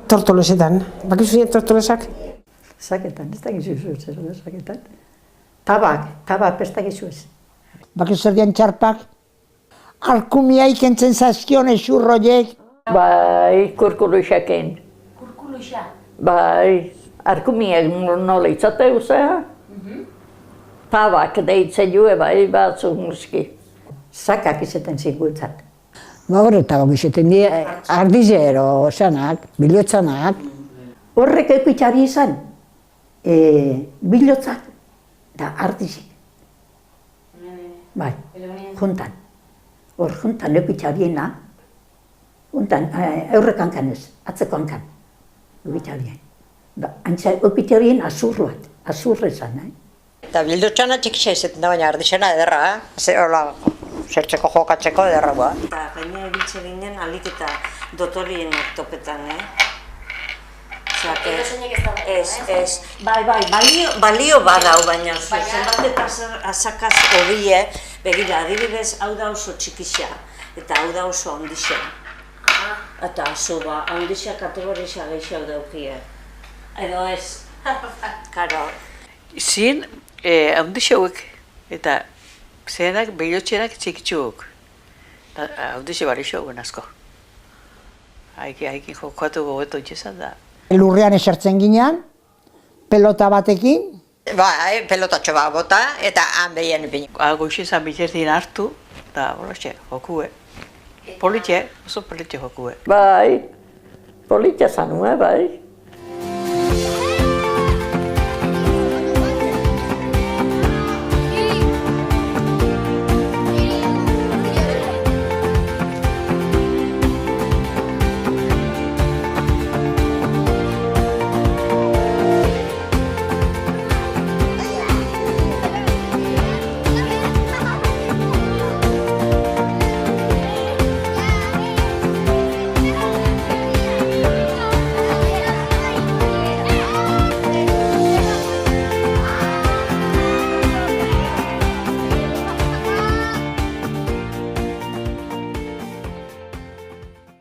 Tortolosetan. Bakizu ziren tortolosak? Zaketan, ez da gizu zer da zaketan. Tabak ez da gizu ez. Bakizu zer dian txarpak? Arkumia ikentzen zazkion esurroiek. Bai, kurkuluxaken. Kurkuluxa? Bai, arkumiak nola itzateu zea. Tabak deitzen jue bai batzuk muski. Zakak izaten zingultzat. Horretako izaten die ardizero, osanak, bilotzanak. Horrek eukitxari izan, bilotzak da ardizik. Bai, juntan. Hor juntan eukitxariena, juntan eurrekan kanez, atzeko hankan, eukitxarien. Antza eukitxarien azurru bat, azurre zan, Eta bildutxana txikisa izaten da, baina ardixena ederra, zertzeko jokatzeko ederra ba. Eta gaina ebiltze ginen alik eta dotorien topetan, Ez, bai, balio badau, baina zenbat eta azakaz hobie, begira, adibidez, hau da oso txikisa, eta hau da oso ondixa. Eta oso ondixa kategorisa gehiago daukie. Edo ez, karo. Zin, ondixa hauek, eta zenak, behilotxenak txikitxuak. Ondixa barixo hauen asko. Haikin jokatu gogoeto itxezan da. Lurrean esertzen ginean, pelota batekin. Pelotatxo bat bota eta han behien ipin. Goizizan biterdin hartu, eta horoxe, jokue. Politxe, oso politxe jokue. Bai, politxa zanue, bai.